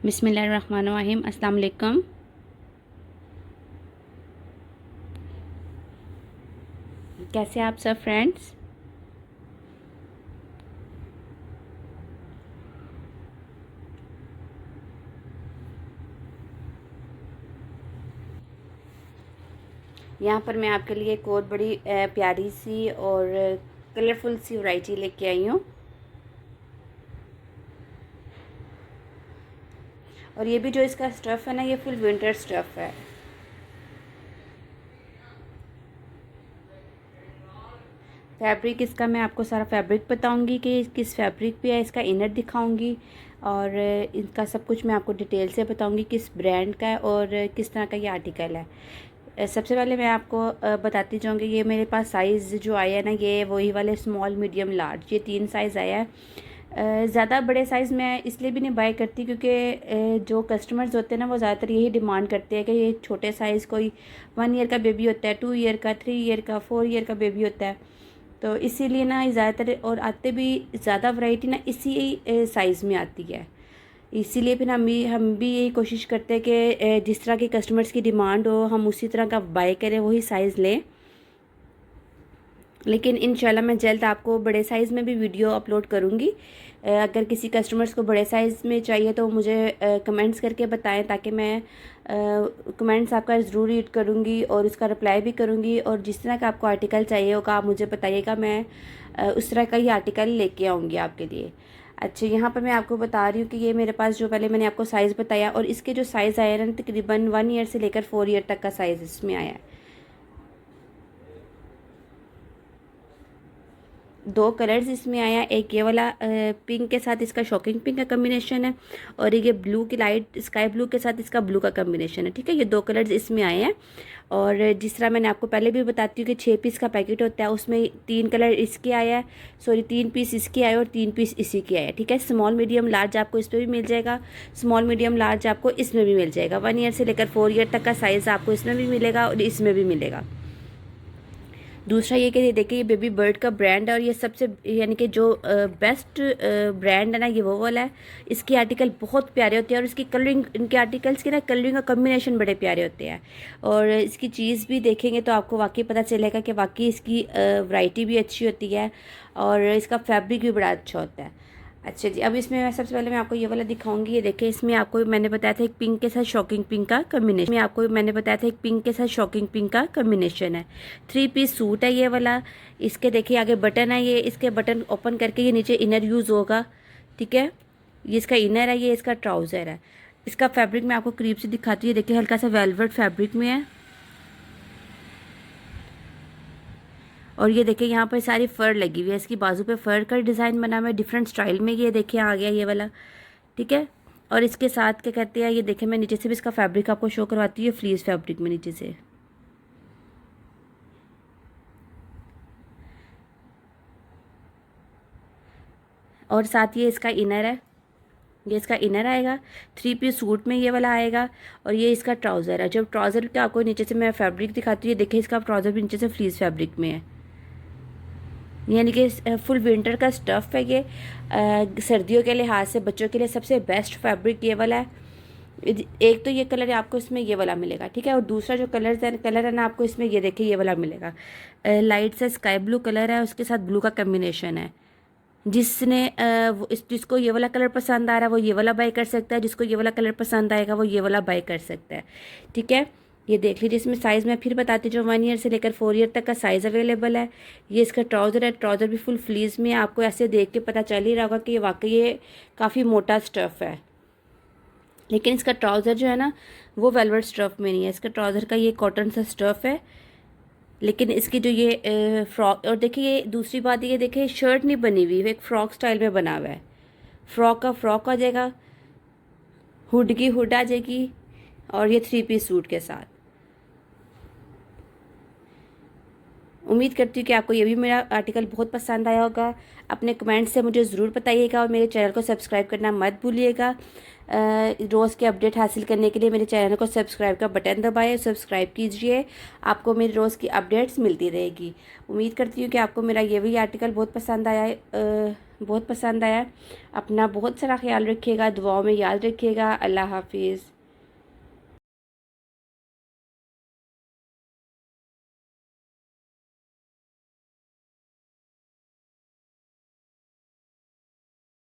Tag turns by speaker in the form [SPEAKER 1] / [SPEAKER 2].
[SPEAKER 1] बिस्मिल्लाहिर्रहमानिर्रहीम। अस्सलाम वालेकुम। कैसे आप सब फ्रेंड्स? यहाँ पर मैं आपके लिए एक और बड़ी प्यारी सी और कलरफुल सी वैरायटी लेके आई हूँ। और ये भी जो इसका स्टफ़ है ना, ये फुल विंटर स्टफ़ है। फैब्रिक इसका मैं आपको सारा फैब्रिक बताऊंगी कि किस फैब्रिक पे है, इसका इनर दिखाऊंगी और इनका सब कुछ मैं आपको डिटेल से बताऊंगी किस ब्रांड का है और किस तरह का ये आर्टिकल है। सबसे पहले मैं आपको बताती जाऊंगी, ये मेरे पास साइज़ जो आया है ना, ये वही वाले स्मॉल मीडियम लार्ज, ये 3 साइज़ आया है। ज़्यादा बड़े साइज़ मैं इसलिए भी नहीं बाय करती क्योंकि जो कस्टमर्स होते हैं ना, वो ज़्यादातर यही डिमांड करते हैं कि ये छोटे साइज़, कोई 1 ईयर का बेबी होता है, 2 ईयर का, 3 ईयर का, 4 ईयर का बेबी होता है। तो इसीलिए ना ज़्यादातर और आते भी ज़्यादा वैरायटी ना इसी साइज़ में आती है। इसीलिए फिर हम भी यही कोशिश करते हैं कि जिस तरह की कस्टमर्स की डिमांड हो हम उसी तरह का बाय करें, वही साइज़ लें। लेकिन इंशाल्लाह मैं जल्द आपको बड़े साइज़ में भी वीडियो अपलोड करूँगी। अगर किसी कस्टमर्स को बड़े साइज़ में चाहिए तो मुझे कमेंट्स करके बताएं, ताकि मैं कमेंट्स आपका ज़रूर रीड करूँगी और उसका रिप्लाई भी करूँगी। और जिस तरह का आपको आर्टिकल चाहिए होगा आप मुझे बताइएगा, मैं उस तरह का ही आर्टिकल लेके आऊँगी आपके लिए। अच्छा, यहाँ पर मैं आपको बता रही हूँ कि ये मेरे पास जो पहले मैंने आपको साइज़ बताया, और इसके जो साइज़ आया है ना, तकरीबन 1 ईयर से लेकर 4 ईयर तक का साइज़ इसमें आया है। 2 कलर्स इसमें आया, एक ये वाला पिंक के साथ इसका शॉकिंग पिंक का कम्बिनेशन है, और ये ब्लू की लाइट स्काई ब्लू के साथ इसका ब्लू का कम्बिनेशन है। ठीक है, ये 2 कलर्स इसमें आए हैं। और जिस तरह मैंने आपको पहले भी बताती हूँ कि 6 पीस का पैकेट होता है, उसमें 3 कलर इसके आया है, सॉरी 3 पीस इसके आए और 3 पीस इसी के आए। ठीक है, स्मॉल मीडियम लार्ज आपको इस पर भी मिल जाएगा, स्मॉल मीडियम लार्ज आपको इसमें भी मिल जाएगा। 1 ईयर से लेकर 4 ईयर तक का साइज़ आपको इसमें भी मिलेगा और इसमें भी मिलेगा। दूसरा ये कि देखिए, ये बेबी बर्ड का ब्रांड है और ये सबसे यानी कि जो बेस्ट ब्रांड है ना, ये वो वाला है। इसके आर्टिकल बहुत प्यारे होते हैं और इसकी कलरिंग, इनके आर्टिकल्स की ना कलरिंग का कम्बिनेशन बड़े प्यारे होते हैं। और इसकी चीज़ भी देखेंगे तो आपको वाकई पता चलेगा कि वाकई इसकी वैरायटी भी अच्छी होती है और इसका फैब्रिक भी बड़ा अच्छा होता है। अच्छा जी, अब इसमें मैं सबसे पहले मैं आपको ये वाला दिखाऊंगी। ये देखिए, इसमें आपको मैंने बताया था एक पिंक के साथ शॉकिंग पिंक का कम्बिनेशन, में आपको मैंने बताया था एक पिंक के साथ शॉकिंग पिंक का कम्बिनेशन है। 3 पीस सूट है ये वाला। इसके देखिए आगे बटन है, ये इसके बटन ओपन करके ये नीचे इनर यूज़ होगा। ठीक है, ये इसका इनर है, ये इसका ट्राउज़र है। इसका फैब्रिक मैं आपको करीब से दिखाती हूँ। देखिए, हल्का सा वेलवेट फैब्रिक में है। और ये देखिए, यहाँ पर सारी फर लगी हुई है, इसकी बाजू पे फर का डिज़ाइन बना हुआ है डिफरेंट स्टाइल में। ये देखिए आ गया ये वाला। ठीक है, और इसके साथ क्या कहते हैं, ये देखिए मैं नीचे से भी इसका फैब्रिक आपको शो करवाती हूँ, फ्लीस फैब्रिक में नीचे से। और साथ ये इसका इनर है, ये इसका इनर आएगा। 3 पीस सूट में ये वाला आएगा। और ये इसका ट्राउज़र है। जब ट्राउज़र का आपको नीचे से मैं फैब्रिक दिखाती हूँ, ये देखिए इसका ट्राउज़र भी नीचे से फ्लीस फैब्रिक में है, यानी कि फुल विंटर का स्टफ़ है ये। सर्दियों के लिहाज से बच्चों के लिए सबसे बेस्ट फैब्रिक ये वाला है। एक तो ये कलर है आपको इसमें ये वाला मिलेगा। ठीक है, और दूसरा जो कलर है ना, आपको इसमें ये देखिए ये वाला मिलेगा। लाइट सा स्काई ब्लू कलर है, उसके साथ ब्लू का कम्बिनेशन है। जिसको ये वाला कलर पसंद आ रहा है वो ये वाला बाय कर सकता है, जिसको ये वाला कलर पसंद आएगा वो ये वाला बाय कर सकता है। ठीक है, ये देख लीजिए। इसमें साइज़ मैं फिर बताती हूँ, जो 1 ईयर से लेकर 4 ईयर तक का साइज़ अवेलेबल है। ये इसका ट्राउज़र है, ट्राउज़र भी फुल फ्लीज में है। आपको ऐसे देख के पता चल ही रहा होगा कि ये वाकई ये काफ़ी मोटा स्टफ़ है। लेकिन इसका ट्राउज़र जो है ना, वो वेलवेट स्टफ़ में नहीं है, इसका ट्राउज़र का ये कॉटन सा स्टफ़ है। लेकिन इसकी जो ये फ्रॉक, और देखिए ये दूसरी बात, ये देखिए शर्ट नहीं बनी हुई, एक फ़्रॉक स्टाइल में बना हुआ है। फ्रॉक का फ्रॉक आ जाएगा, हुड की हुड आ जाएगी, और ये 3 पीस सूट के साथ। उम्मीद करती हूँ कि आपको ये भी मेरा आर्टिकल बहुत पसंद आया होगा। अपने कमेंट से मुझे ज़रूर बताइएगा और मेरे चैनल को सब्सक्राइब करना मत भूलिएगा। रोज़ के अपडेट हासिल करने के लिए मेरे चैनल को सब्सक्राइब का बटन दबाएं, सब्सक्राइब कीजिए, आपको मेरी रोज़ की अपडेट्स मिलती रहेगी। उम्मीद करती हूँ कि आपको मेरा ये भी आर्टिकल बहुत पसंद आया है। बहुत पसंद आया। अपना बहुत सारा ख्याल रखिएगा, दुआओं में याद रखिएगा। अल्लाह हाफिज़।